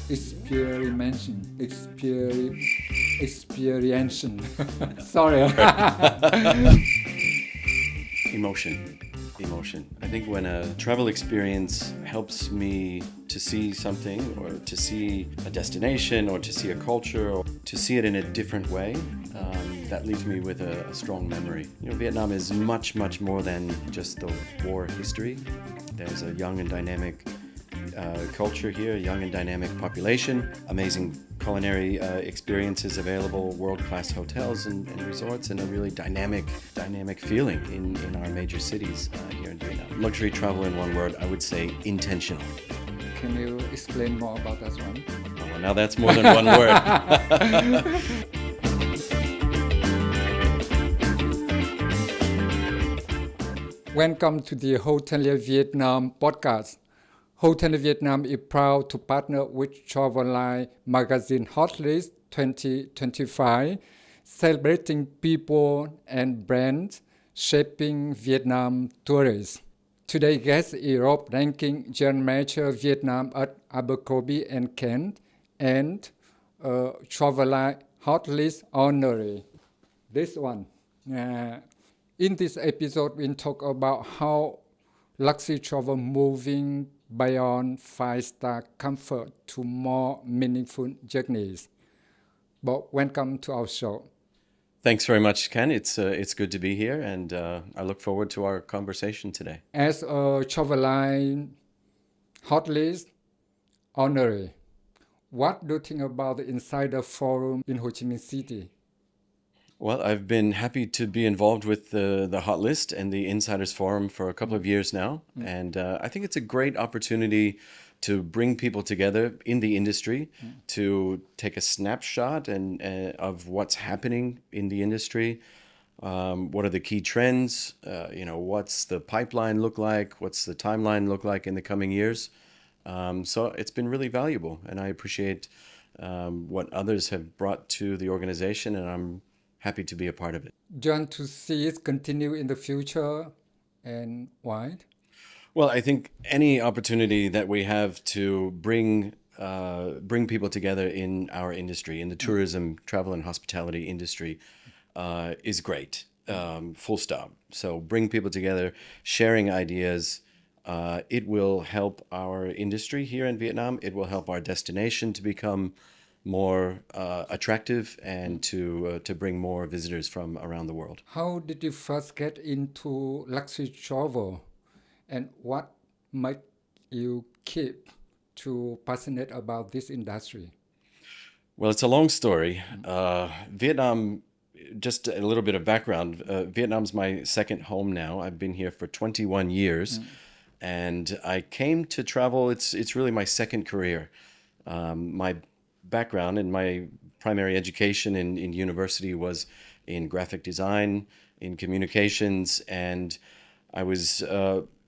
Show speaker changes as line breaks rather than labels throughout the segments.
experimentation, experiential. Sorry.
Emotion. I think when a travel experience helps me to see something or to see a destination or to see a culture or to see it in a different way, that leaves me with a strong memory. Vietnam is much more than just the war history. There's a young and dynamic culture here, a young and dynamic population, amazing culinary experiences available, world-class hotels and resorts, and a really dynamic feeling in our major cities here in Vietnam. Luxury travel in one word, I would say intentional.
Can you explain more about that one?
Oh, well, now that's more than one word.
Welcome to the Hotelier Vietnam podcast. Hotelier Vietnam is proud to partner with Travel Line magazine Hotlist 2025, celebrating people and brands shaping Vietnam tourists. Today, guest Europe ranking general manager Vietnam at Abercrombie and Kent and Travel Line Hotlist honoree. This one. In this episode, we'll talk about how luxury travel moving beyond five-star comfort to more meaningful journeys. But welcome to our show.
Thanks very much, Ken. It's good to be here, and I look forward to our conversation today.
As a Travel Line Hotlist honoree, what do you think about the Insider Forum in Ho Chi Minh City?
Well, I've been happy to be involved with the Hot List and the Insiders Forum for a couple of years now. And I think it's a great opportunity to bring people together in the industry, to take a snapshot of what's happening in the industry. What are the key trends? What's the pipeline look like? What's the timeline look like in the coming years? So it's been really valuable, and I appreciate what others have brought to the organization, and I'm happy to be a part of it.
Do you want to see it continue in the future, and why?
Well, I think any opportunity that we have to bring people together in our industry, in the tourism, travel, and hospitality industry, is great. Full stop. So bring people together, sharing ideas. It will help our industry here in Vietnam. It will help our destination to become more attractive and to bring more visitors from around the world.
How did you first get into luxury travel, and what made you keep too passionate about this industry?
Well, it's a long story. Vietnam, just a little bit of background. Vietnam's my second home now. I've been here for 21 years, and I came to travel. It's really my second career. My background and my primary education in university was in graphic design, in communications, and I was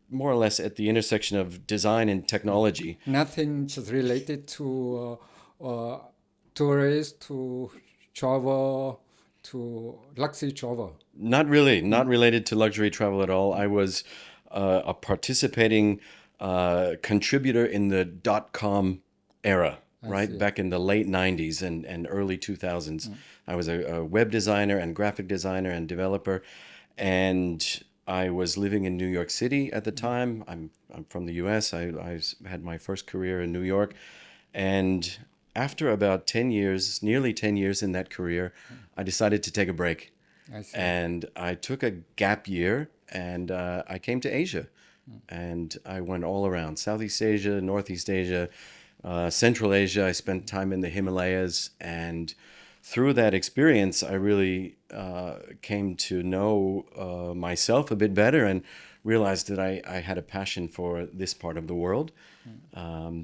more or less at the intersection of design and technology.
Nothing just related to tourists, to travel, to luxury travel.
Not really, not related to luxury travel at all. I was a participating contributor in the dot-com era. Right, back in the late 90s and early 2000s. I was a web designer and graphic designer and developer, and I was living in New York City at the time. I'm from the US. I had my first career in New York, and after about 10 years, nearly 10 years in that career, I decided to take a break.
I see.
And I took a gap year, and I came to Asia, and I went all around Southeast Asia, Northeast Asia, Central Asia. I spent time in the Himalayas, and through that experience, I really came to know myself a bit better and realized that I had a passion for this part of the world.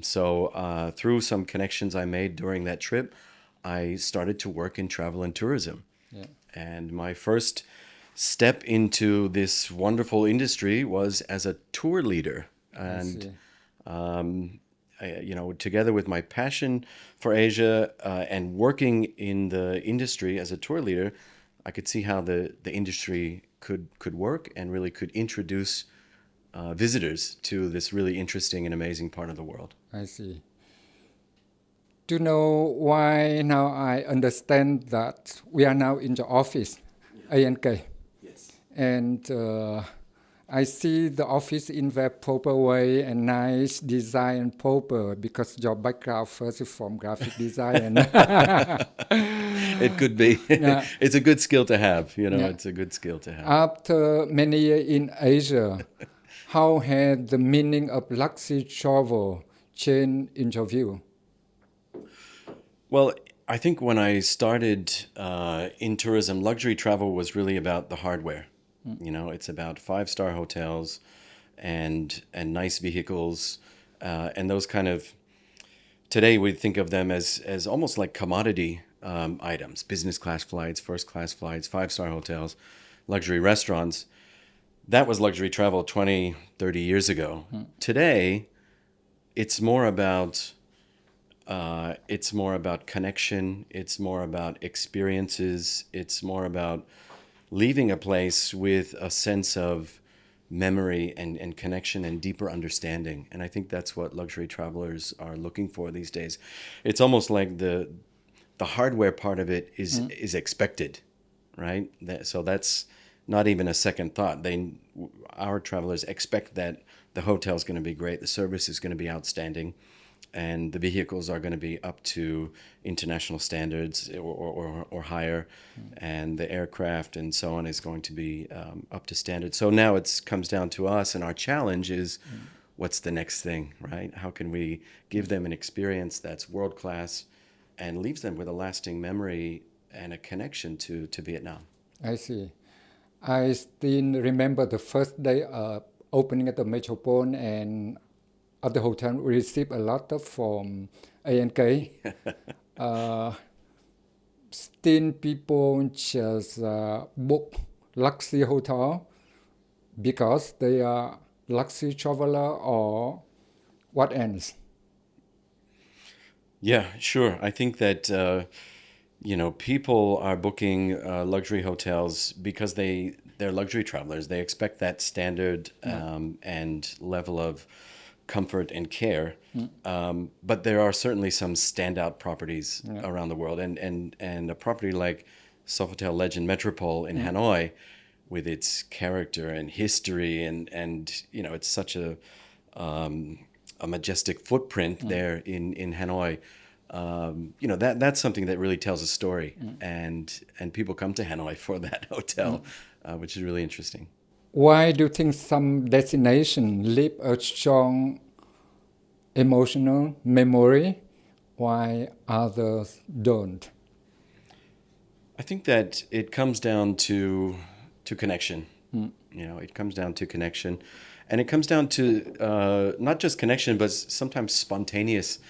So through some connections I made during that trip, I started to work in travel and tourism.
Yeah.
And my first step into this wonderful industry was as a tour leader. And together with my passion for Asia and working in the industry as a tour leader, I could see how the industry could work and really could introduce visitors to this really interesting and amazing part of the world.
I see. to know why now I understand that we are now in the office, ANK.
Yes.
And I see the office in very proper way and nice design and proper because your background first is from graphic design.
It could be.
Yeah.
It's a good skill to have, you know,
Yeah.
it's a good skill to have.
After many years in Asia, how had the meaning of luxury travel changed in your view?
Well, I think when I started in tourism, luxury travel was really about the hardware. You know, it's about five-star hotels and nice vehicles and those kind of. Today we think of them as almost like commodity items: business class flights, first class flights, five-star hotels, luxury restaurants. That was luxury travel 20, 30 years ago. Today, it's more about connection. It's more about experiences. It's more about leaving a place with a sense of memory and connection and deeper understanding. And I think that's what luxury travelers are looking for these days. It's almost like the hardware part of it is expected, right? So that's not even a second thought. Our travelers expect that the hotel is going to be great, the service is going to be outstanding, and the vehicles are going to be up to international standards or higher, and the aircraft and so on is going to be up to standard. So now it comes down to us, and our challenge is, what's the next thing, right? How can we give them an experience that's world class and leaves them with a lasting memory and a connection to Vietnam?
I see. I still remember the first day opening at the Metropole and at the hotel we received a lot of from ANK. Still people just book luxury hotel because they are luxury traveler or what else?
Yeah, sure. I think that people are booking luxury hotels because they're luxury travelers. They expect that standard and level of comfort and care. But there are certainly some standout properties around the world, and a property like Sofitel Legend Metropole in Hanoi, with its character and history, and it's such a majestic footprint there in Hanoi. That's something that really tells a story, and people come to Hanoi for that hotel, which is really interesting.
Why do you think some destination leave a strong emotional memory while others don't?
I think that it comes down to connection. It comes down to connection, and it comes down to not just connection, but sometimes spontaneous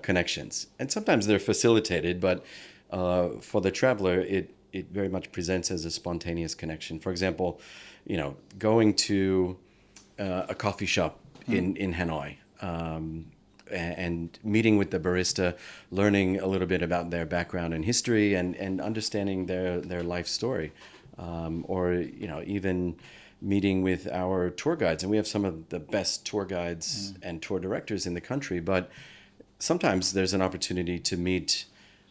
connections. And sometimes they're facilitated, but for the traveler, it very much presents as a spontaneous connection. For example, going to a coffee shop in Hanoi. And meeting with the barista, learning a little bit about their background and history, and understanding their life story, or even meeting with our tour guides. And we have some of the best tour guides and tour directors in the country. But sometimes there's an opportunity to meet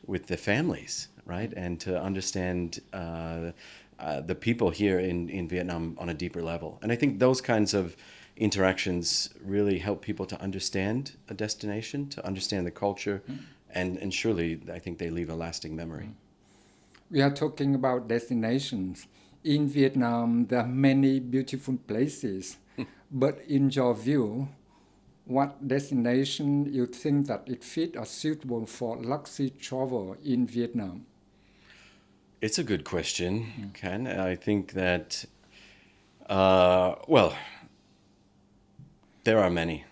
with the families, right, and to understand the people here in Vietnam on a deeper level. And I think those kinds of interactions really help people to understand a destination, to understand the culture, and surely I think they leave a lasting memory.
We are talking about destinations. In Vietnam, there are many beautiful places, but in your view, what destination you think that it fit or suitable for luxury travel in Vietnam?
It's a good question, Ken. I think that, there are many.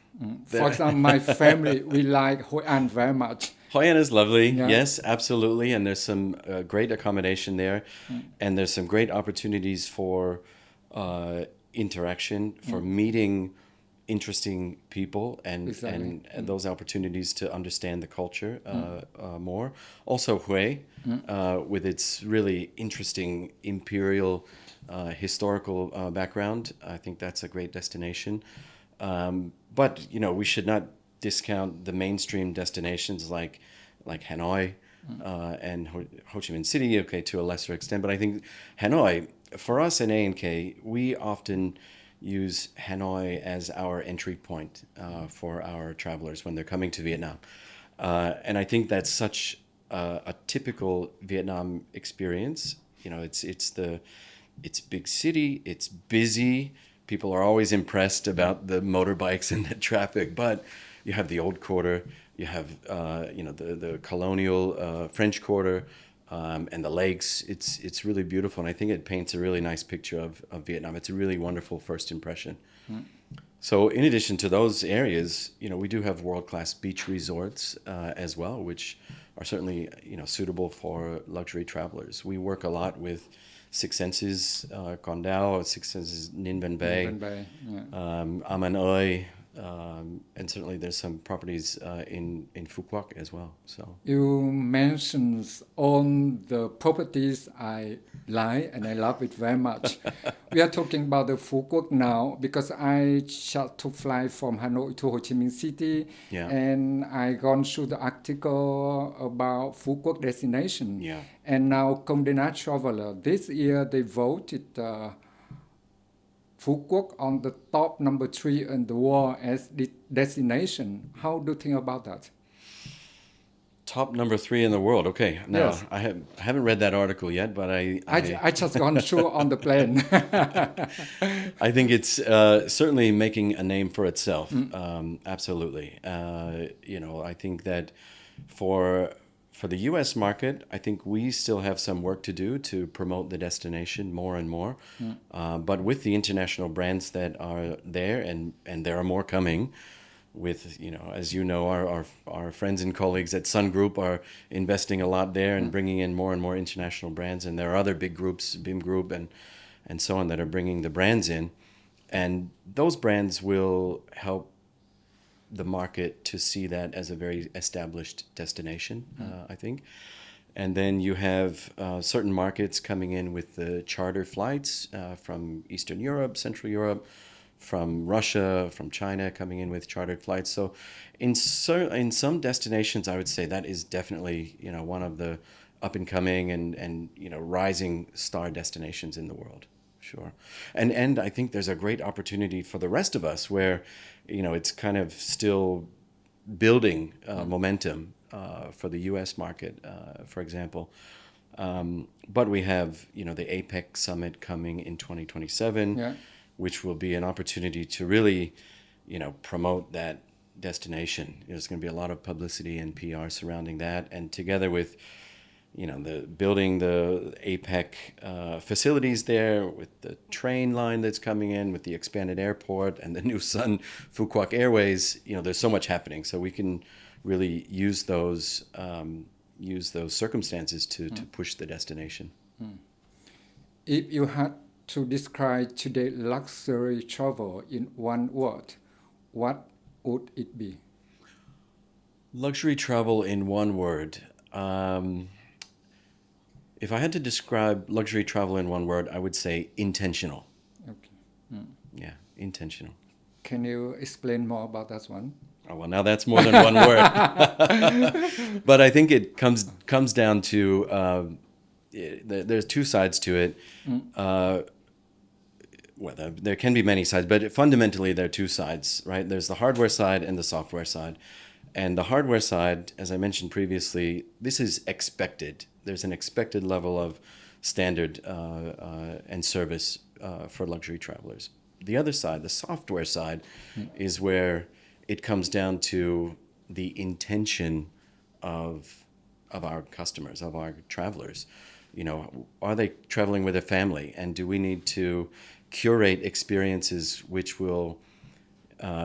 For example, my family, we like Hoi An very much.
Hoi An is lovely,
Yeah.
yes, absolutely, and there's some great accommodation there, and there's some great opportunities for interaction, for meeting interesting people, and
Exactly.
and those opportunities to understand the culture more. Also, Hue, with its really interesting imperial historical background, I think that's a great destination. But we should not discount the mainstream destinations like like Hanoi and Ho Chi Minh City, okay, to a lesser extent. But I think Hanoi, for us in A&K, we often use Hanoi as our entry point for our travelers when they're coming to Vietnam. And I think that's such a typical Vietnam experience. You know, it's big city, it's busy. People are always impressed about the motorbikes and the traffic, but you have the Old Quarter, you have the colonial French Quarter, and the lakes. It's really beautiful, and I think it paints a really nice picture of Vietnam. It's a really wonderful first impression. So in addition to those areas, you know, we do have world-class beach resorts as well, which are certainly, you know, suitable for luxury travelers. We work a lot with Six Senses, Con Dao, Six Senses, Ninh Văn Bay,
Ninh Văn Bay, yeah.
Am An Oi, and certainly there's some properties in Phu Quoc as well. So
You mentioned all the properties I like and I love it very much. We are talking about the Phu Quoc now because I just took flight from Hanoi to Ho Chi Minh City,
Yeah.
and I gone through the article about Phu Quoc destination.
Yeah.
And now Condé Nast Traveler, this year they voted Phu Quoc on the top number 3 in the world as the destination. How do you think about that?
top number 3 in the world. Okay, now
Yes.
I haven't read that article yet, but
I just gone through on the plane.
I think it's certainly making a name for itself. Absolutely. You know, I think that for the U.S. market, I think we still have some work to do to promote the destination more and more. But with the international brands that are there, and there are more coming, with, you know, as you know, our friends and colleagues at Sun Group are investing a lot there and bringing in more and more international brands. And there are other big groups, BIM Group and so on, that are bringing the brands in. And those brands will help the market to see that as a very established destination, I think. And then you have certain markets coming in with the charter flights from Eastern Europe, Central Europe, from Russia, from China, coming in with chartered flights. So in some destinations, I would say that is definitely, you know, one of the up and coming and you know, rising star destinations in the world. Sure. And I think there's a great opportunity for the rest of us where, you know, it's kind of still building momentum for the U.S. market, for example. But we have, you know, the APEC summit coming in 2027,
Yeah.
which will be an opportunity to really, you know, promote that destination. There's going to be a lot of publicity and PR surrounding that, and together with, you know, building the APEC facilities there, with the train line that's coming in, with the expanded airport and the new Sun Phu Quoc Airways, you know, there's so much happening. So we can really use those circumstances to push the destination.
If you had to describe today luxury travel in one word, what would it be?
Luxury travel in one word. If I had to describe luxury travel in one word, I would say intentional.
Okay.
Yeah, intentional.
Can you explain more about that one?
Oh, well, now that's more than one word. But I think it comes down to there's two sides to it. Well, there can be many sides, but fundamentally there are two sides, right? There's the hardware side and the software side. And the hardware side, as I mentioned previously, this is expected. There's an expected level of standard and service for luxury travelers. The other side, the software side, is where it comes down to the intention of our customers, of our travelers. You know, are they traveling with a family, and do we need to curate experiences which will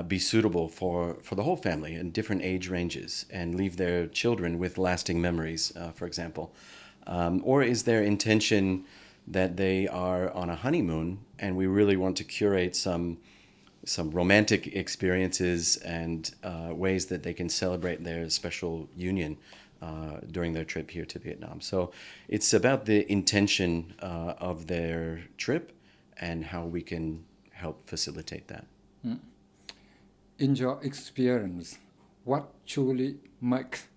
be suitable for the whole family in different age ranges, and leave their children with lasting memories, for example? Or is their intention that they are on a honeymoon and we really want to curate some romantic experiences and ways that they can celebrate their special union during their trip here to Vietnam? So it's about the intention of their trip and how we can help facilitate that.
In your experience, what truly makes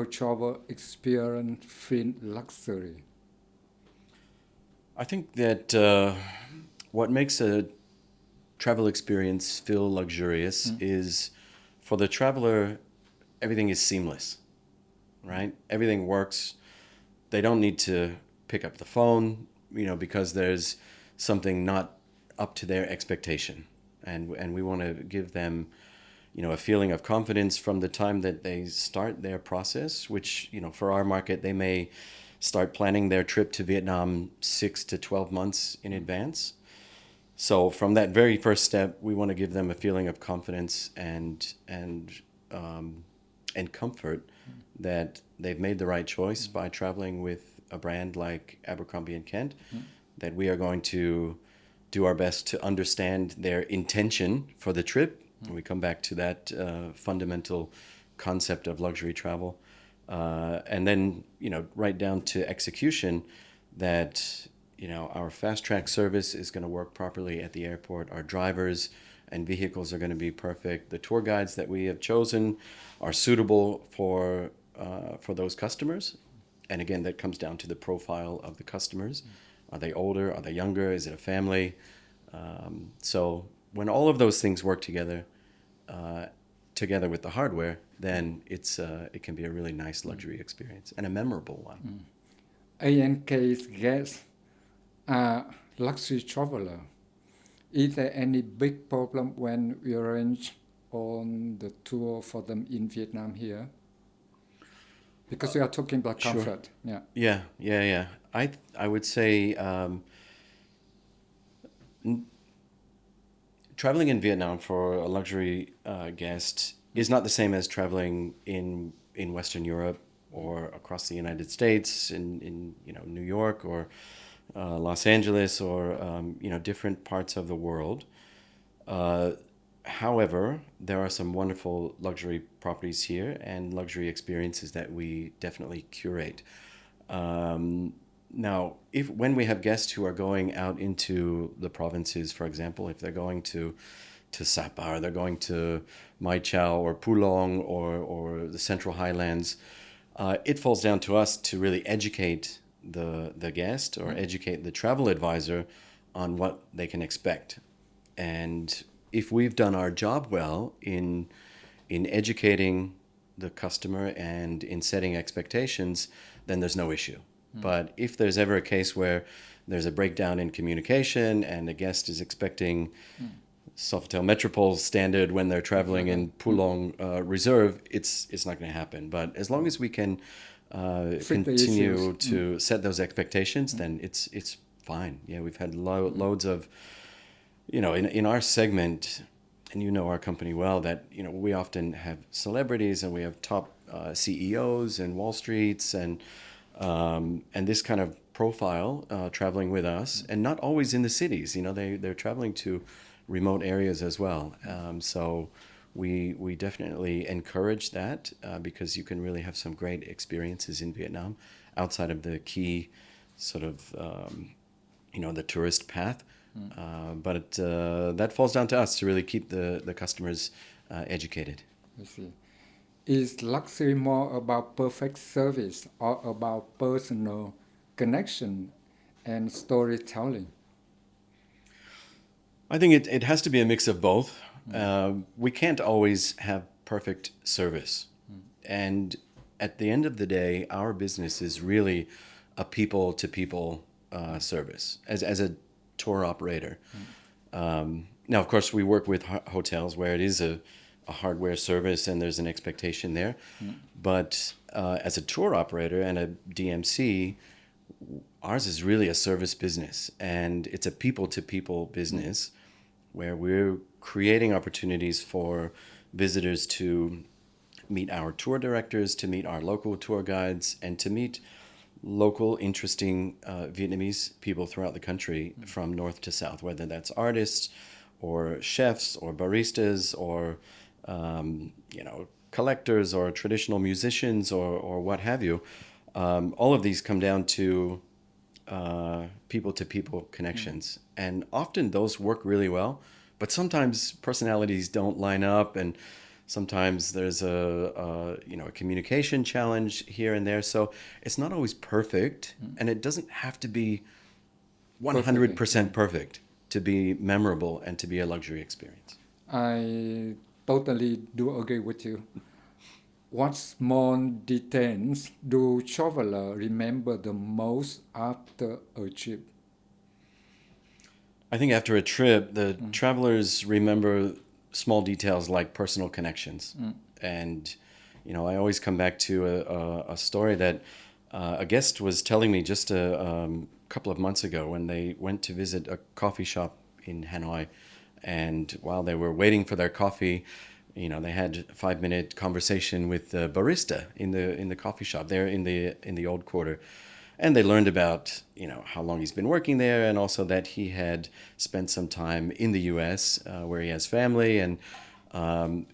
a travel experience feel luxury?
I think that what makes a travel experience feel luxurious is for the traveler, everything is seamless, right? Everything works. They don't need to pick up the phone, because there's something not up to their expectation. And we want to give them, a feeling of confidence from the time that they start their process, which, for our market, they may start planning their trip to Vietnam 6 to 12 months in advance. So from that very first step, we want to give them a feeling of confidence and comfort that they've made the right choice by traveling with a brand like Abercrombie and Kent, that we are going to do our best to understand their intention for the trip. And we come back to that fundamental concept of luxury travel. And then, right down to execution, that, our fast track service is going to work properly at the airport. Our drivers and vehicles are going to be perfect. The tour guides that we have chosen are suitable for those customers. And again, that comes down to the profile of the customers. Are they older? Are they younger? Is it a family? So when all of those things work together with the hardware, then it can be a really nice luxury experience and a memorable one.
ANK's guests are luxury traveler. Is there any big problem when we arrange on the tour for them in Vietnam here? Because we are talking about
Sure.
comfort. Yeah.
Yeah. I would say traveling in Vietnam for a luxury guest is not the same as traveling in Western Europe or across the United States, in New York or Los Angeles or different parts of the world. However, there are some wonderful luxury properties here and luxury experiences that we definitely curate. Now, when we have guests who are going out into the provinces, for example, if they're going to Sapa, or they're going to Mai Chau or Pulong or the Central Highlands, it falls down to us to really educate the guest or educate the travel advisor on what they can expect. And if we've done our job well in educating the customer and in setting expectations, then there's no issue. But if there's ever a case where there's a breakdown in communication and the guest is expecting Sofitel Metropole standard when they're traveling in Pulong Reserve, it's not going to happen. But as long as we can continue to set those expectations, then it's fine. Yeah, we've had loads of, in our segment, and our company well, that we often have celebrities and we have top CEOs and Wall Streets and this kind of profile traveling with us, and not always in the cities. They're traveling to remote areas as well. So we definitely encourage that because you can really have some great experiences in Vietnam outside of the key sort of the tourist path. But that falls down to us to really keep the customers educated.
I see. Is luxury more about perfect service or about personal connection and storytelling?
I think it has to be a mix of both. We can't always have perfect service. And at the end of the day, our business is really a people-to-people service as a tour operator. Now, of course, we work with hotels where it is a hardware service and there's an expectation there. But as a tour operator and a DMC, ours is really a service business, and it's a people-to-people business where we're creating opportunities for visitors to meet our tour directors, to meet our local tour guides, and to meet local interesting Vietnamese people throughout the country from north to south, whether that's artists or chefs or baristas or collectors or traditional musicians or what have you. All of these come down to people-to-people connections. And often those work really well, but sometimes personalities don't line up and Sometimes there's a communication challenge here and there. So it's not always perfect, and it doesn't have to be 100% perfect to be memorable and to be a luxury experience.
I totally do agree with you. What small details do travelers remember the most after a trip?
I think after a trip, the travelers remember small details like personal connections. And, I always come back to a story that a guest was telling me just a couple of months ago when they went to visit a coffee shop in Hanoi. And while they were waiting for their coffee, they had a 5-minute conversation with the barista in the coffee shop there in the old quarter. And they learned about, how long he's been working there, and also that he had spent some time in the U.S. Where he has family, and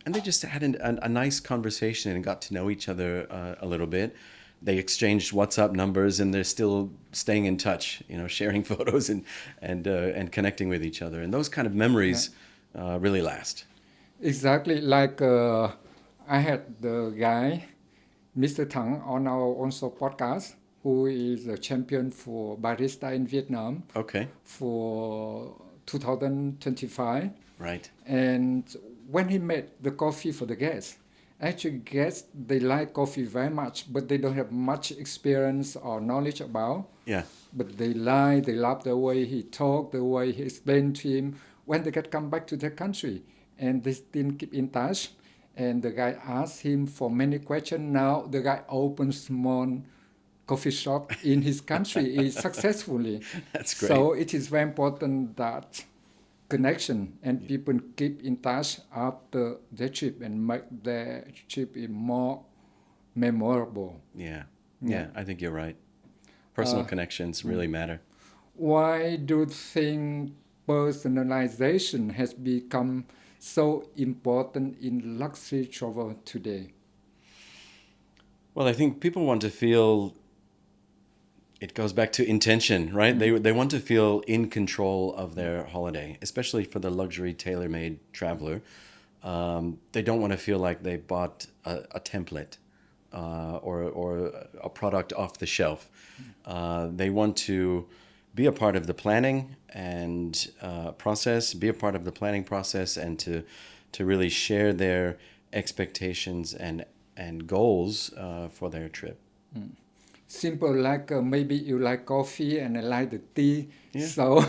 they just had a nice conversation and got to know each other a little bit. They exchanged WhatsApp numbers, and they're still staying in touch, sharing photos and connecting with each other. And those kind of memories really last.
Exactly, like I had the guy, Mr. Thang, on our also podcast, who is a champion for barista in Vietnam
Okay.
for 2025.
Right.
And when he made the coffee for the guests, actually guests, they like coffee very much, but they don't have much experience or knowledge about.
Yeah.
But they love the way he talked, the way he explained to him when they get come back to their country. And they still keep in touch. And the guy asked him for many questions. Now the guy opens small coffee shop in his country successfully.
That's great.
So it is very important that connection and people keep in touch after their trip and make their trip more memorable.
Yeah. Yeah, I think you're right. Personal connections really matter.
Why do you think personalization has become so important in luxury travel today?
Well, I think people want to feel, it goes back to intention, right? They want to feel in control of their holiday, especially for the luxury tailor-made traveler. They don't want to feel like they bought a template or a product off the shelf. They want to be a part of the planning and process, be a part of the planning process, and to really share their expectations and goals for their trip.
Simple, like maybe you like coffee and I like the tea.
Yeah.
So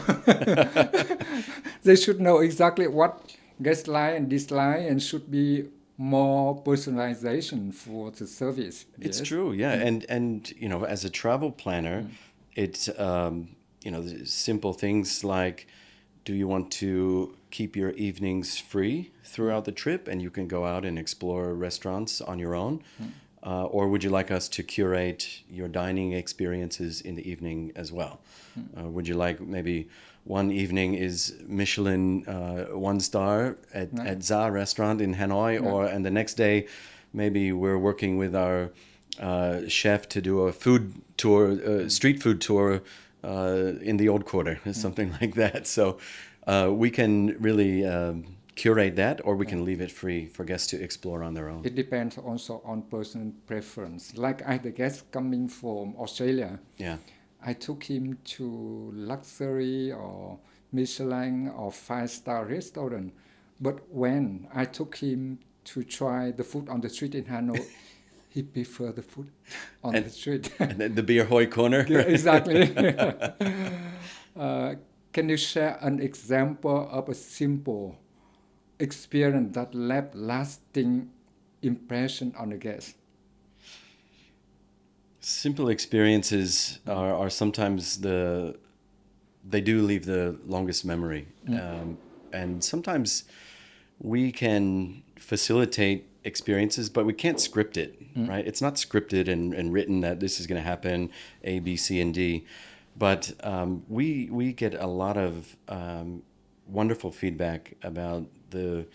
they should know exactly what guests like and dislike, and should be more personalization for the service.
It's
Yes.
true, yeah. And as a travel planner, it's the simple things like, do you want to keep your evenings free throughout the trip and you can go out and explore restaurants on your own? Or would you like us to curate your dining experiences in the evening as well? Would you like maybe one evening is Michelin 1-star at ZA restaurant in Hanoi, and the next day maybe we're working with our chef to do a food tour, street food tour in the old quarter, something like that. So we can really curate that, or we can leave it free for guests to explore on their own.
It depends also on personal preference. Like I had a guest coming from Australia.
Yeah.
I took him to luxury or Michelin or 5-star restaurant. But when I took him to try the food on the street in Hanoi, he preferred the food on the street.
And then the Beer Hoi corner.
Yeah, exactly. Can you share an example of a simple experience that left lasting impression on the guest?
Simple experiences are sometimes they do leave the longest memory. And sometimes we can facilitate experiences, but we can't script it, right? It's not scripted and written that this is going to happen, A, B, C, and D. But we get a lot of wonderful feedback about the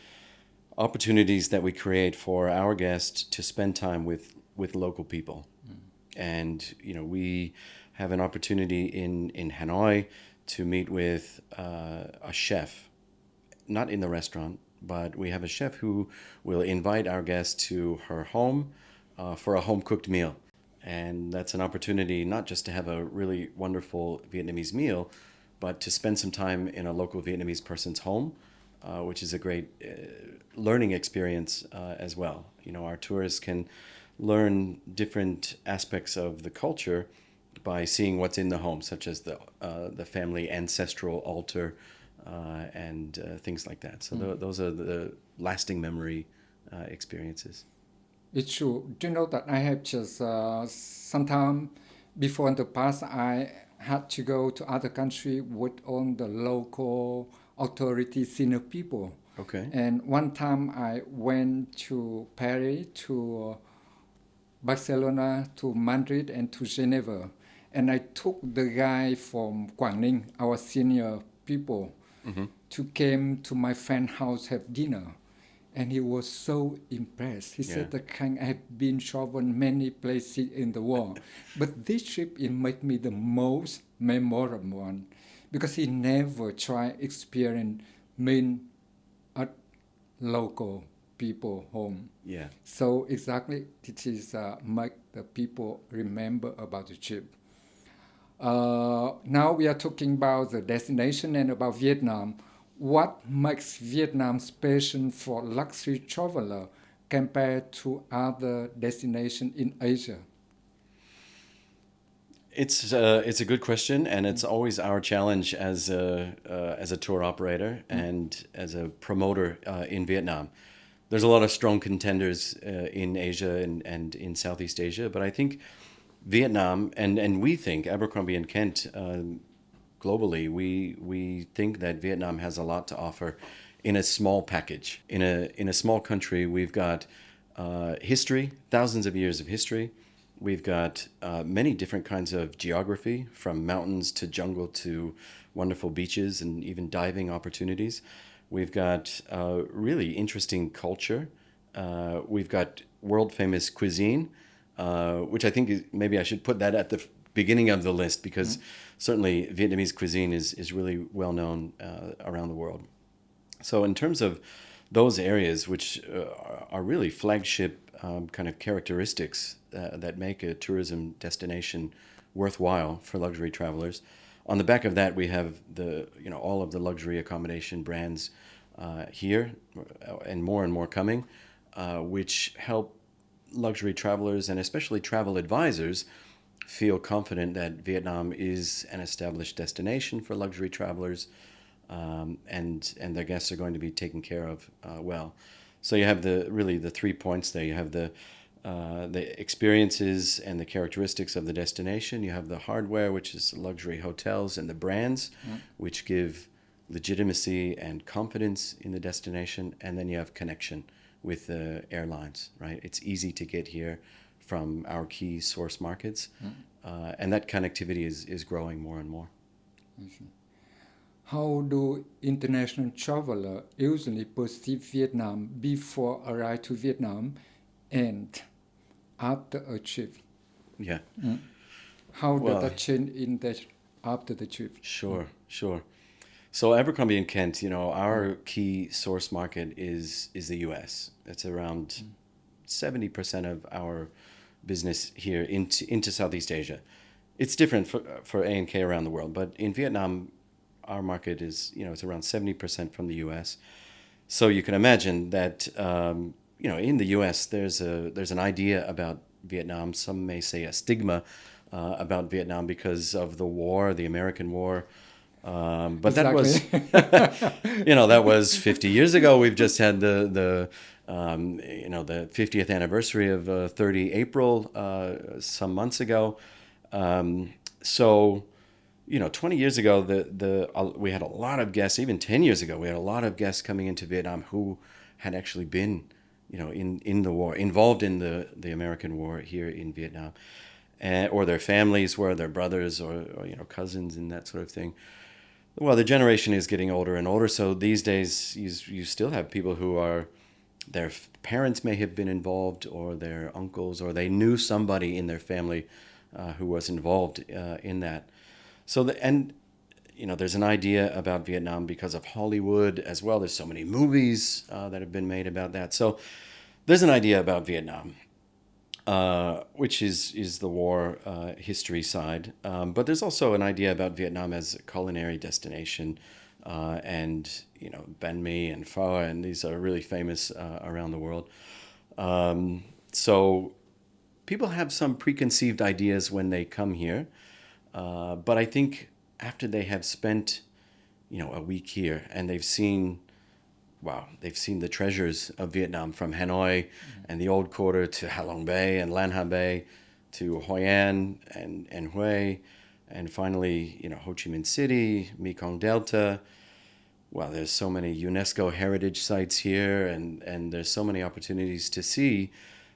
opportunities that we create for our guests to spend time with local people. And, we have an opportunity in Hanoi to meet with a chef, not in the restaurant, but we have a chef who will invite our guests to her home for a home-cooked meal. And that's an opportunity not just to have a really wonderful Vietnamese meal, but to spend some time in a local Vietnamese person's home, which is a great learning experience as well. You know, our tourists can learn different aspects of the culture by seeing what's in the home, such as the family ancestral altar and things like that. So those are the lasting memory experiences.
It's true. Do you know that I have just sometime before in the past I had to go to other country with all the local authority senior people.
Okay.
And one time I went to Paris, to Barcelona, to Madrid, and to Geneva. And I took the guy from Quảng Ninh, our senior people, to came to my friend's house have dinner. And he was so impressed. He said, "The Khang, I have been traveling many places in the world, but this trip it made me the most memorable one, because he never tried experience mean at local people home."
Yeah.
So exactly, this is make the people remember about the trip. Now we are talking about the destination and about Vietnam. What makes Vietnam special for luxury traveler compared to other destinations in Asia?
It's a good question, and it's always our challenge as a tour operator and as a promoter in Vietnam. There's a lot of strong contenders in Asia and in Southeast Asia, but I think Vietnam and we think Abercrombie and Kent globally, we think that Vietnam has a lot to offer in a small package. In a small country, we've got history, thousands of years of history. We've got many different kinds of geography, from mountains to jungle to wonderful beaches and even diving opportunities. We've got really interesting culture. We've got world famous cuisine, which I think maybe I should put that at the beginning of the list, because certainly Vietnamese cuisine is really well known around the world. So in terms of those areas, which are really flagship kind of characteristics that make a tourism destination worthwhile for luxury travelers, on the back of that we have all of the luxury accommodation brands here, and more coming, which help luxury travelers and especially travel advisors feel confident that Vietnam is an established destination for luxury travelers, and their guests are going to be taken care of well. So you have the 3 points there. You have the experiences and the characteristics of the destination. You have the hardware, which is luxury hotels, and the brands, which give legitimacy and confidence in the destination. And then you have connection with the airlines, right? It's easy to get here from our key source markets, and that connectivity is growing more and more.
How do international travelers usually perceive Vietnam before arrive to Vietnam and after a trip?
Yeah.
How does that change after the trip?
Sure. So Abercrombie and Kent, our key source market is the U.S. It's around 70% of our business here into Southeast Asia. It's different for A&K around the world, but in Vietnam, our market is, it's around 70% from the U.S. So you can imagine that, in the U.S. there's an idea about Vietnam. Some may say a stigma about Vietnam because of the war, the American war. But
Exactly.
that was 50 years ago. We've just had the 50th anniversary of 30 April some months ago. So 20 years ago, we had a lot of guests. Even 10 years ago, we had a lot of guests coming into Vietnam who had actually been, in the war, involved in the American war here in Vietnam, or their families were, their brothers or cousins and that sort of thing. Well, the generation is getting older and older, so these days you still have people who their parents may have been involved, or their uncles, or they knew somebody in their family who was involved in that. So there's an idea about Vietnam because of Hollywood as well. There's so many movies that have been made about that. So there's an idea about Vietnam, which is the war history side. But there's also an idea about Vietnam as a culinary destination, and banh mi and pho, and these are really famous around the world. So people have some preconceived ideas when they come here, but I think after they have spent a week here and they've seen the treasures of Vietnam, from Hanoi and the Old Quarter to Halong Bay and Lan Ha Bay to Hoi An and Hue, and finally, Ho Chi Minh City, Mekong Delta. Well, there's so many UNESCO heritage sites here, and there's so many opportunities to see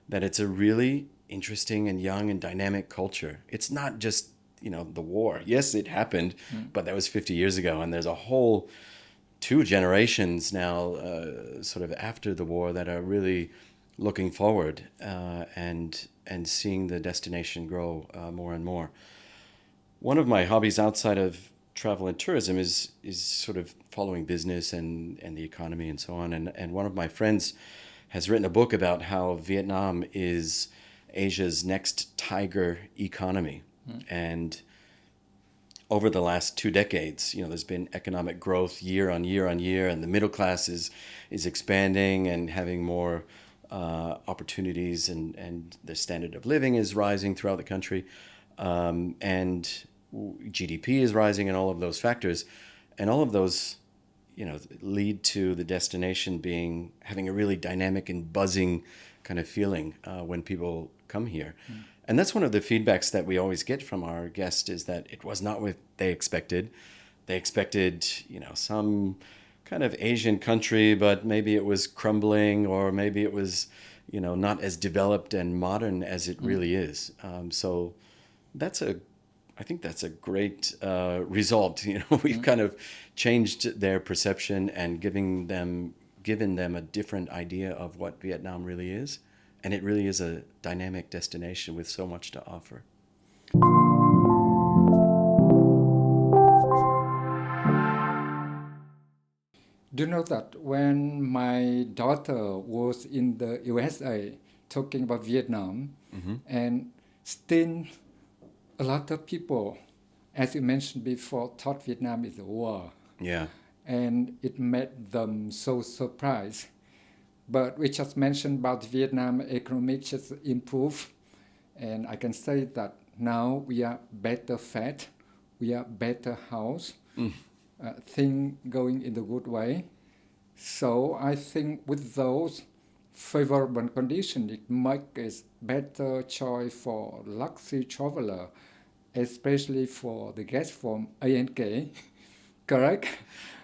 that it's a really interesting and young and dynamic culture. It's not just, the war. Yes, it happened, but that was 50 years ago, and there's a whole 2 generations now, sort of after the war, that are really looking forward and seeing the destination grow more and more. One of my hobbies outside of travel and tourism is sort of following business and the economy and so on. And one of my friends has written a book about how Vietnam is Asia's next tiger economy. And over the last 2 decades, there's been economic growth year on year on year, and the middle class is expanding and having more opportunities, and the standard of living is rising throughout the country, and GDP is rising, and all of those factors, and all of those, lead to the destination having a really dynamic and buzzing kind of feeling when people come here. And that's one of the feedbacks that we always get from our guests, is that it was not what they expected. They expected, some kind of Asian country, but maybe it was crumbling, or maybe it was, not as developed and modern as it really is. So I think that's a great result. We've kind of changed their perception and given them a different idea of what Vietnam really is. And it really is a dynamic destination with so much to offer.
Do you know that when my daughter was in the USA talking about Vietnam, and still a lot of people, as you mentioned before, thought Vietnam is a war.
Yeah.
And it made them so surprised. But we just mentioned about Vietnam economy just improved, and I can say that now we are better fed, we are better house, thing going in the good way. So I think with those favorable conditions, it makes a better choice for luxury traveler, especially for the guests from ANK. Correct?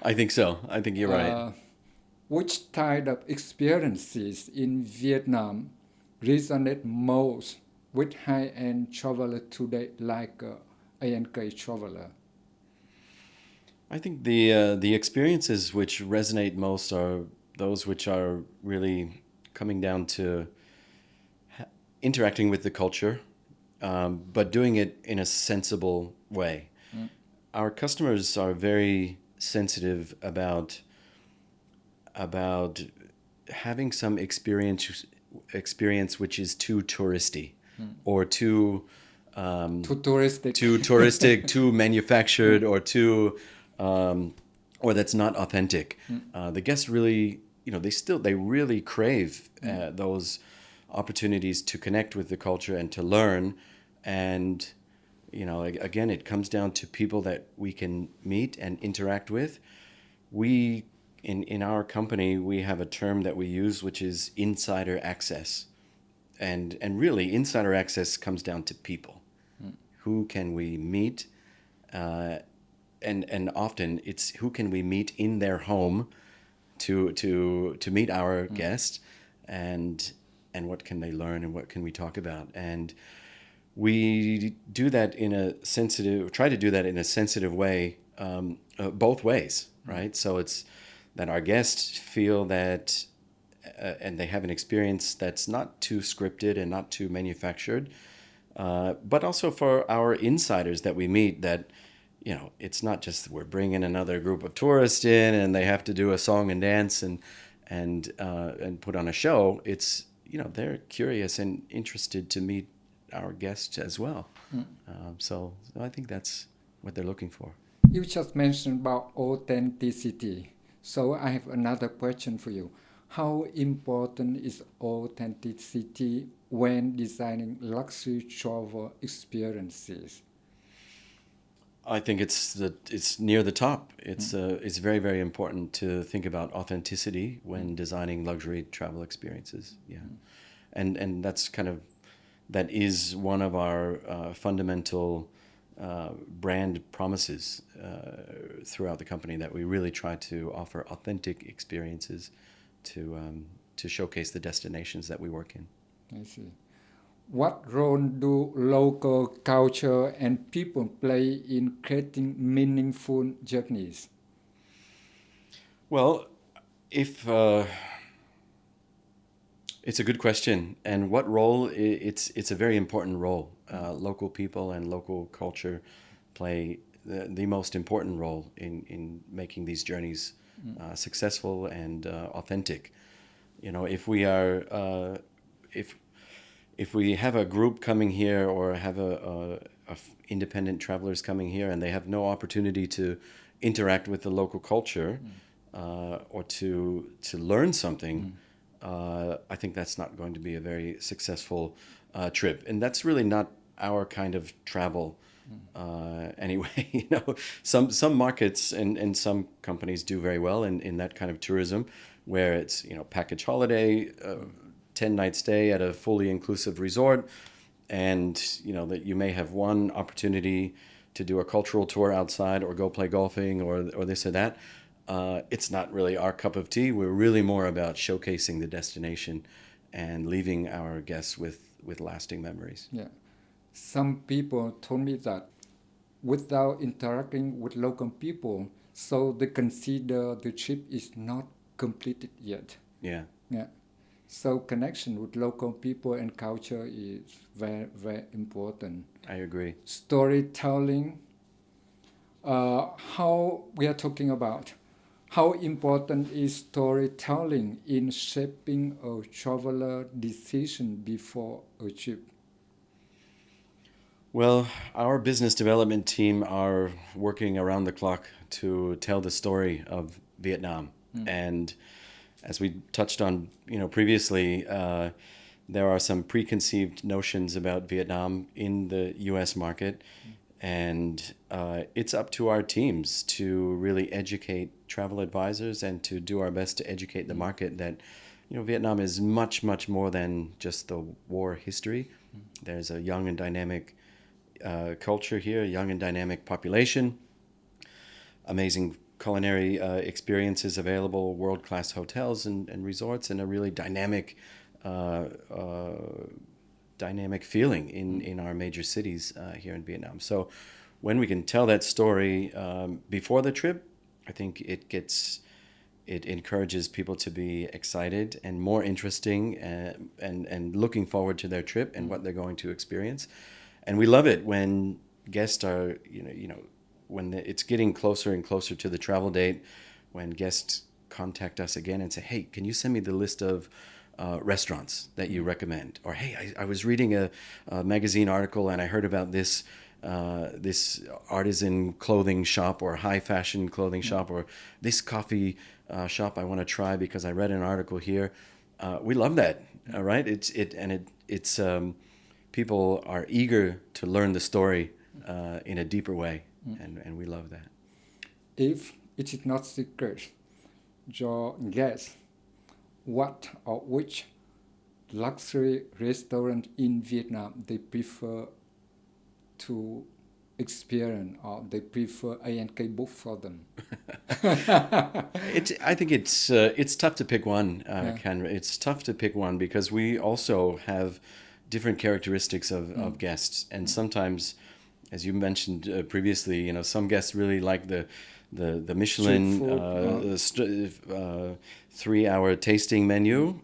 I think so. I think you're right.
Which type of experiences in Vietnam resonate most with high-end traveler today, like ANK traveler?
I think the experiences which resonate most are those which are really coming down to interacting with the culture, but doing it in a sensible way. Our customers are very sensitive about having some experience which is too touristy, or too touristic, too manufactured, or too or that's not authentic. The guests really, they really crave those opportunities to connect with the culture and to learn. And again, it comes down to people that we can meet and interact with. We in our company, we have a term that we use, which is insider access. And really, insider access comes down to people. Who can we meet? And often it's who can we meet in their home to meet our guest, and what can they learn, and what can we talk about. And we do that try to do that in a sensitive way, both ways, right? So it's that our guests feel that, and they have an experience that's not too scripted and not too manufactured, but also for our insiders that we meet, that it's not just we're bringing another group of tourists in and they have to do a song and dance and put on a show. It's, they're curious and interested to meet our guests as well. So I think that's what they're looking for.
You just mentioned about authenticity. So I have another question for you. How important is authenticity when designing luxury travel experiences?
I think it's near the top. It's very, very important to think about authenticity when designing luxury travel experiences. Yeah, and that is one of our fundamental brand promises throughout the company, that we really try to offer authentic experiences to showcase the destinations that we work in.
I see. What role do local culture and people play in creating meaningful journeys?
Well, if it's a good question, and what role? It's a very important role. Local people and local culture play the most important role in making these journeys successful and authentic. If we are if we have a group coming here, or have independent travelers coming here, and they have no opportunity to interact with the local culture or to learn something, I think that's not going to be a very successful trip. And that's really not our kind of travel anyway. Some markets and some companies do very well in that kind of tourism, where it's package holiday, 10-night stay at a fully inclusive resort, and that you may have one opportunity to do a cultural tour outside, or go play golfing, or this or that. It's not really our cup of tea. We're really more about showcasing the destination and leaving our guests with lasting memories.
Yeah. Some people told me that without interacting with local people, so they consider the trip is not completed yet.
Yeah.
Yeah. So connection with local people and culture is very, very important.
I agree.
Storytelling, how we are talking about, how important is storytelling in shaping a traveler decision before a trip?
Well, our business development team are working around the clock to tell the story of Vietnam. And as we touched on, previously, there are some preconceived notions about Vietnam in the U.S. market, and it's up to our teams to really educate travel advisors and to do our best to educate the market that, Vietnam is much, much more than just the war history. There's a young and dynamic culture here, a young and dynamic population, amazing culinary experiences available, world-class hotels and resorts, and a really dynamic feeling in our major cities here in Vietnam. So when we can tell that story before the trip, I think it encourages people to be excited and more interesting and looking forward to their trip and what they're going to experience. And we love it when guests are, when it's getting closer and closer to the travel date, when guests contact us again and say, hey, can you send me the list of restaurants that you recommend? Or, hey, I was reading a magazine article and I heard about this artisan clothing shop or high fashion clothing shop, or this coffee shop I want to try because I read an article here. We love that, all right? It's people are eager to learn the story in a deeper way. And we love that.
If it is not secret, your guess what or which luxury restaurant in Vietnam they prefer to experience, or they prefer A&K book for them?
I think it's tough to pick one, Ken. It's tough to pick one because we also have different characteristics of guests, and sometimes, as you mentioned previously, some guests really like the Michelin 3-hour tasting menu,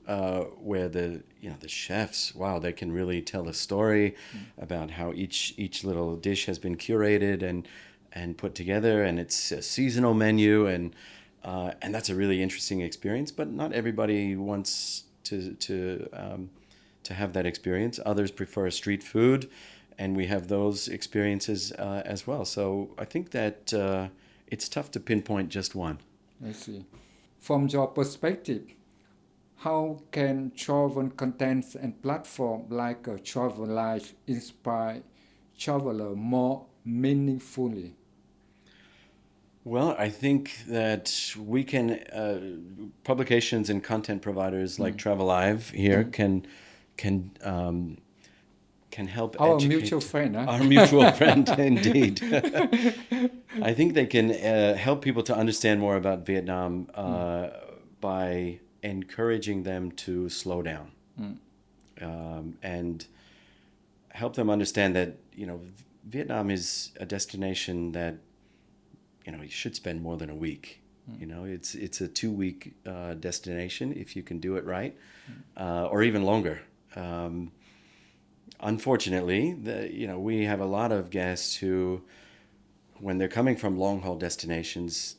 where the chefs, wow, they can really tell a story about how each little dish has been curated, and put together, and it's a seasonal menu, and that's a really interesting experience. But not everybody wants to have that experience. Others prefer street food, and we have those experiences as well. So I think that it's tough to pinpoint just one.
I see. From your perspective, how can travel contents and platform like Travel Life inspire traveler more meaningfully?
Well, I think that we can publications and content providers like Travelive here can can help
Our
educate
mutual friend, huh?
our mutual friend indeed. I think they can help people to understand more about Vietnam by encouraging them to slow down and help them understand that Vietnam is a destination that you should spend more than a week. It's a 2-week destination if you can do it right, or even longer. Unfortunately, we have a lot of guests who, when they're coming from long haul destinations,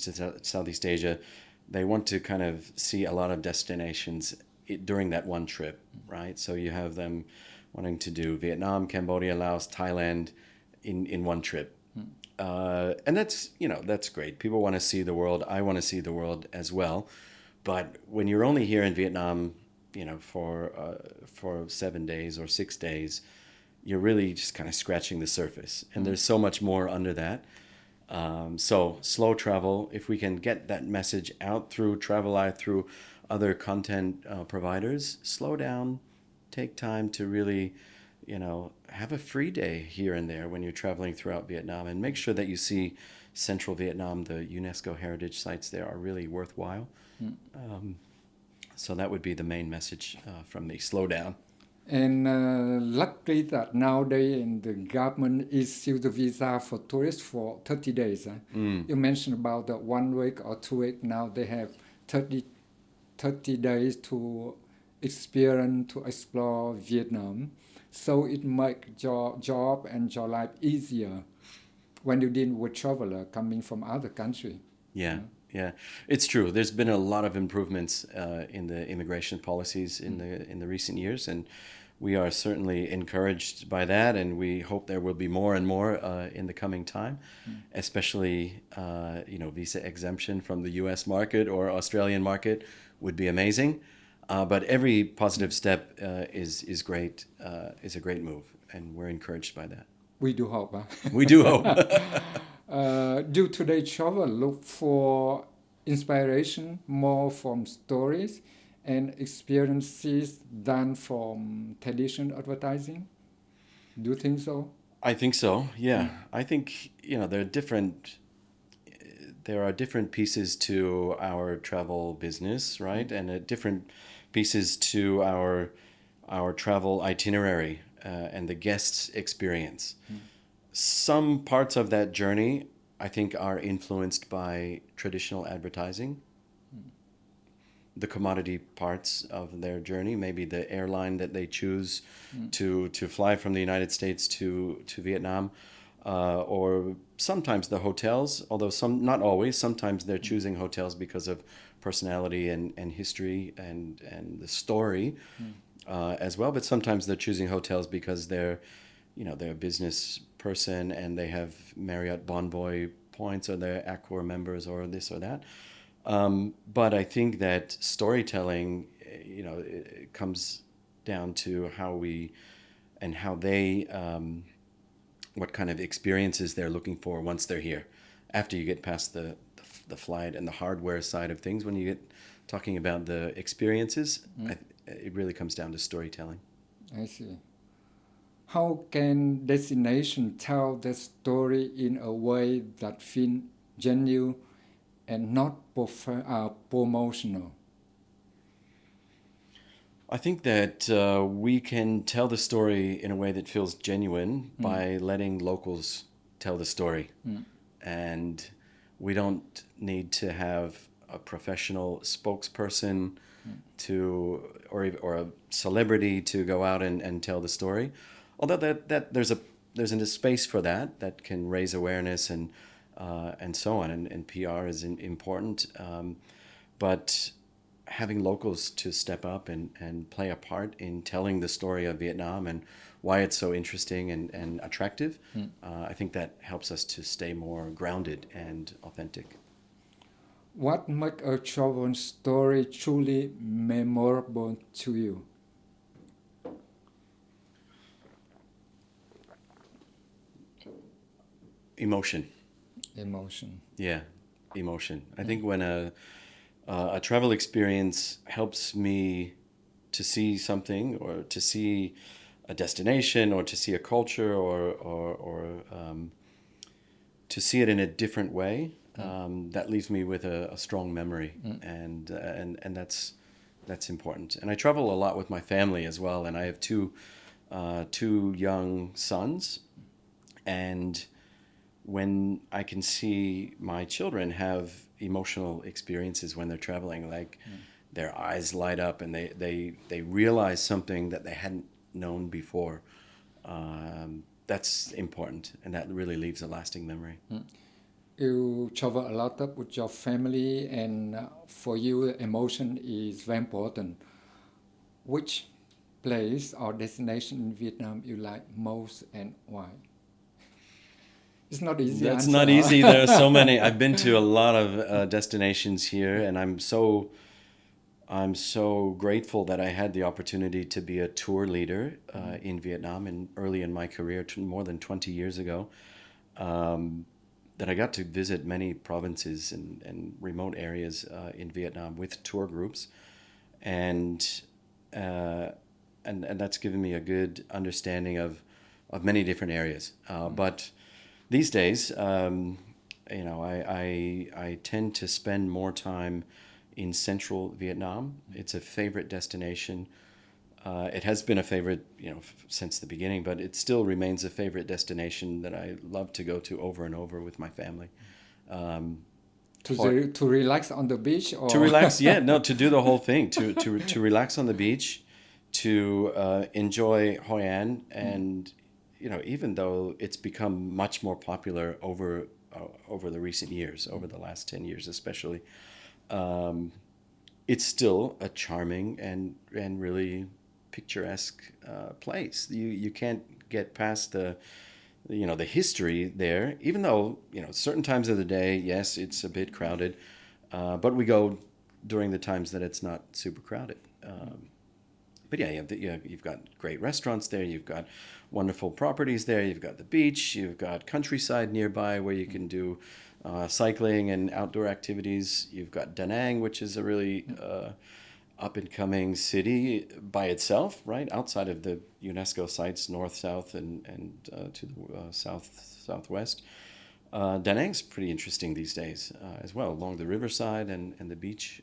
to Southeast Asia, they want to kind of see a lot of destinations during that one trip, right? So you have them wanting to do Vietnam, Cambodia, Laos, Thailand in one trip. And that's great. People want to see the world. I want to see the world as well. But when you're only here in Vietnam, for 7 days or 6 days, you're really just kind of scratching the surface. And there's so much more under that. So slow travel, if we can get that message out through Travelive, through other content providers, slow down, take time to really, have a free day here and there when you're traveling throughout Vietnam, and make sure that you see Central Vietnam. The UNESCO heritage sites there are really worthwhile. So that would be the main message from me. Slow down.
And luckily that nowadays the government issues the visa for tourists for 30 days. You mentioned about the 1 week or 2 weeks. Now they have 30 days to experience, to explore Vietnam. So it makes your job and your life easier when you deal with traveler coming from other country.
Yeah. Yeah, it's true. There's been a lot of improvements in the immigration policies in the recent years, and we are certainly encouraged by that. And we hope there will be more and more in the coming time, especially visa exemption from the U.S. market or Australian market would be amazing. But every positive step is great. Is a great move, and we're encouraged by that.
We do hope.
We do hope.
Do today travel look for inspiration more from stories and experiences than from television advertising? Do you think so?
I think so. Yeah, I think there are different pieces to our travel business, right, and different pieces to our travel itinerary and the guest's experience. Some parts of that journey, I think, are influenced by traditional advertising. The commodity parts of their journey, maybe the airline that they choose to fly from the United States to Vietnam, or sometimes the hotels, although not always. Sometimes they're choosing hotels because of personality and history and the story as well. But sometimes they're choosing hotels because they're a business person and they have Marriott Bonvoy points, or they're Accor members, or this or that. But I think that storytelling, it comes down to how they, what kind of experiences they're looking for once they're here. After you get past the flight and the hardware side of things, when you get talking about the experiences, it really comes down to storytelling.
I see. How can destination tell the story in a way that feels genuine and not promotional?
I think that we can tell the story in a way that feels genuine by letting locals tell the story. And we don't need to have a professional spokesperson to or a celebrity to go out and tell the story. Although that there's a space for that can raise awareness and so on, and PR is important. But having locals to step up and play a part in telling the story of Vietnam and why it's so interesting and attractive, I think that helps us to stay more grounded and authentic.
What makes a travel story truly memorable to you?
Emotion.
Emotion.
Yeah, emotion. I think when a travel experience helps me to see something or to see a destination or to see a culture or to see it in a different way, that leaves me with a strong memory, and that's important. And I travel a lot with my family as well, and I have two young sons, and when I can see my children have emotional experiences when they're traveling, like their eyes light up and they realize something that they hadn't known before, that's important, and that really leaves a lasting memory.
You travel a lot up with your family, and for you, emotion is very important. Which place or destination in Vietnam you like most and why? It's not easy
That's
answer.
not easy. There are so many. I've been to a lot of destinations here, and I'm so grateful that I had the opportunity to be a tour leader in Vietnam and early in my career, more than 20 years ago. That I got to visit many provinces and remote areas in Vietnam with tour groups, and that's given me a good understanding of many different areas. But these days, I tend to spend more time in central Vietnam. It's a favorite destination. It has been a favorite, since the beginning, but it still remains a favorite destination that I love to go to over and over with my family.
To relax on the beach or
To relax, yeah, no, to do the whole thing, to relax on the beach, to enjoy Hoi An, and even though it's become much more popular over the recent years, over the last 10 years especially, it's still a charming and really picturesque place. You can't get past the history there, even though certain times of the day, yes, it's a bit crowded, but we go during the times that it's not super crowded. But yeah, you've got great restaurants there. You've got wonderful properties there. You've got the beach. You've got countryside nearby where you can do cycling and outdoor activities. You've got Da Nang, which is a really up-and-coming city by itself, right outside of the UNESCO sites, north, south, and to the southwest. Da Nang's pretty interesting these days as well, along the riverside and the beach.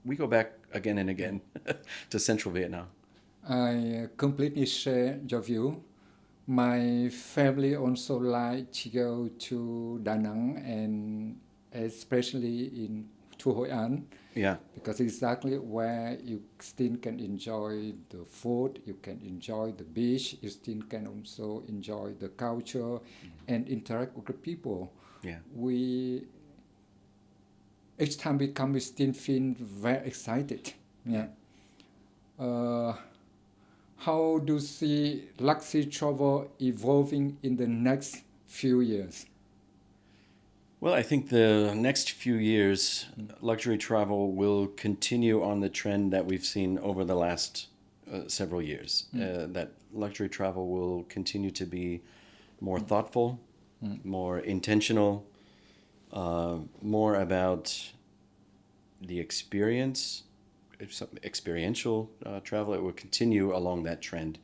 We go back again and again to central Vietnam.
I completely share your view. My family also like to go to Da Nang and especially to Hoi An.
Yeah.
Because exactly where you still can enjoy the food, you can enjoy the beach, you still can also enjoy the culture and interact with the people.
Yeah.
Each time we come, we still feel very excited. Yeah. How do you see luxury travel evolving in the next few years?
Well, I think the next few years, luxury travel will continue on the trend that we've seen over the last several years. That luxury travel will continue to be more thoughtful, more intentional, more about the experiential travel. It will continue along that trend,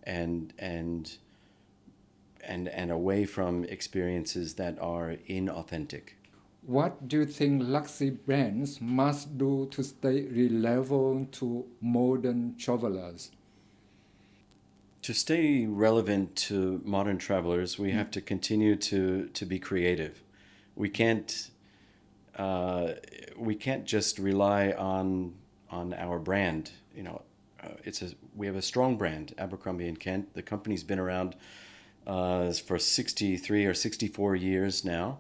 and away from experiences that are inauthentic.
What do you think luxury brands must do to stay relevant to modern travelers?
To stay relevant to modern travelers, we have to continue to be creative. We can't we can't just rely on our brand. We have a strong brand, Abercrombie and Kent. The company's been around for 63 or 64 years now,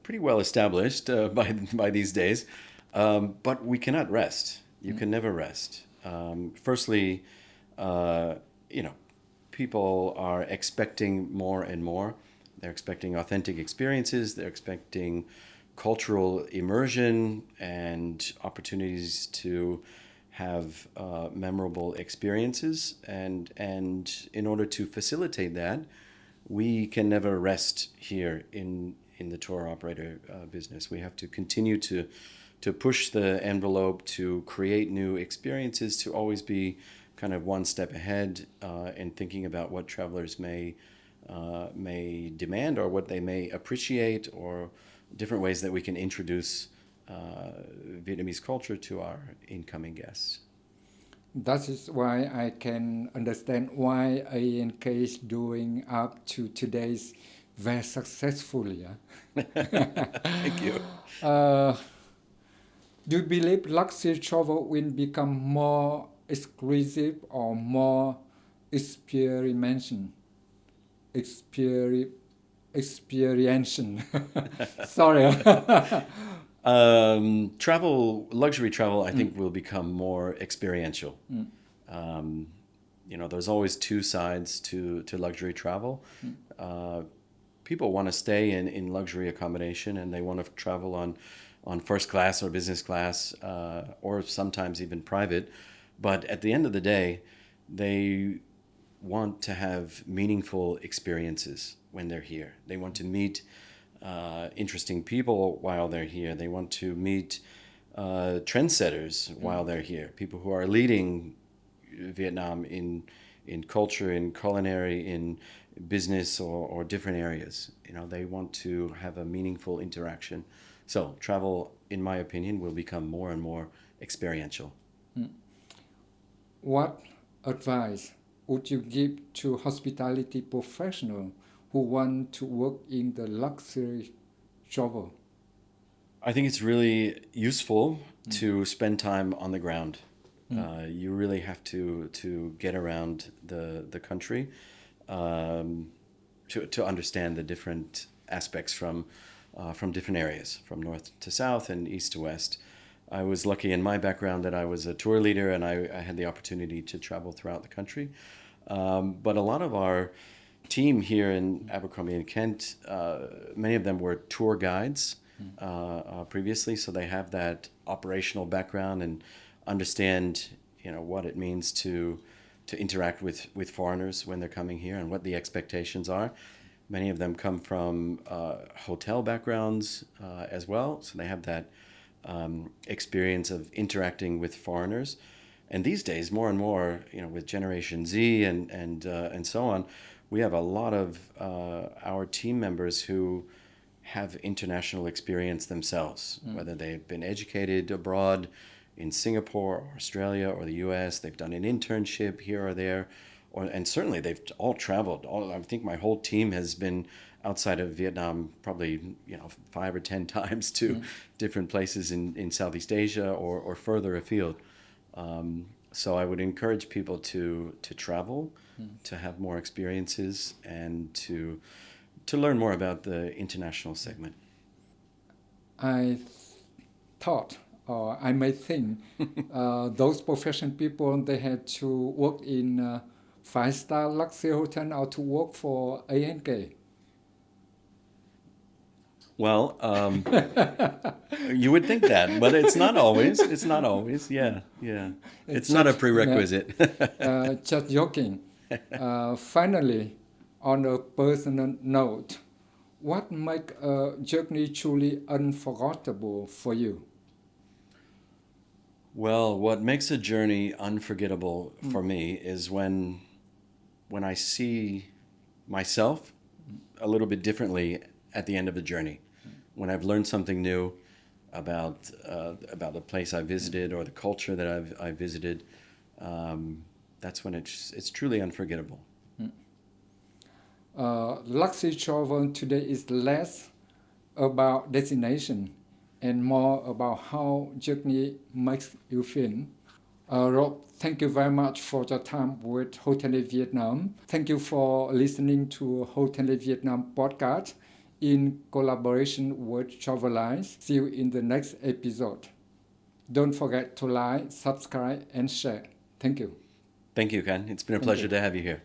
pretty well established by these days. But we cannot rest. You can never rest. Firstly, people are expecting more and more. They're expecting authentic experiences. They're expecting cultural immersion and opportunities to have memorable experiences. And in order to facilitate that, we can never rest here in the tour operator business. We have to continue to push the envelope, to create new experiences, to always be kind of one step ahead in thinking about what travelers may demand or what they may appreciate, or different ways that we can introduce Vietnamese culture to our incoming guests.
That is why I can understand why ANK is doing up to today's very successfully.
Thank you.
Do you believe luxury travel will become more exclusive or more experiential? Sorry.
Luxury travel, I think, will become more experiential. There's always two sides to luxury travel. People want to stay in luxury accommodation, and they want to travel on first class or business class, or sometimes even private. But at the end of the day, they want to have meaningful experiences when they're here. They want to meet interesting people while they're here. They want to meet trendsetters while they're here, people who are leading Vietnam in culture, in culinary, in business, or different areas. They want to have a meaningful interaction. So travel, in my opinion, will become more and more experiential.
What advice would you give to hospitality professionals who want to work in the luxury travel?
I think it's really useful to spend time on the ground. You really have to get around the country to understand the different aspects from different areas, from north to south and east to west. I was lucky in my background that I was a tour leader, and I had the opportunity to travel throughout the country. But a lot of our team here in Abercrombie and Kent, many of them were tour guides previously, so they have that operational background and understand what it means to interact with foreigners when they're coming here and what the expectations are. Many of them come from hotel backgrounds as well, so they have that experience of interacting with foreigners. And these days, more and more, with Generation Z and so on, we have a lot of our team members who have international experience themselves, whether they've been educated abroad in Singapore or Australia or the US, they've done an internship here or there, and certainly they've all traveled. I think my whole team has been outside of Vietnam probably 5 or 10 times to different places in Southeast Asia or further afield. So I would encourage people to travel, to have more experiences, and to learn more about the international segment.
I thought, or I may think, those professional people, they have to work in 5-star luxury hotel or to work for ANK.
Well, you would think that, but it's not always. It's not always. Yeah. It's not a prerequisite.
Just joking. Finally, on a personal note, what makes a journey truly unforgettable for you?
Well, what makes a journey unforgettable for me is when I see myself a little bit differently at the end of the journey. When I've learned something new about the place I visited or the culture that I've visited, that's when it's truly unforgettable.
Luxury travel today is less about destination. and more about how journey makes you feel. Rob, thank you very much for your time with Hotelier Vietnam. Thank you for listening to Hotelier Vietnam podcast in collaboration with Travelise. See you in the next episode. Don't forget to like, subscribe, and share. Thank you.
Thank you, Ken. It's been a pleasure to have you here.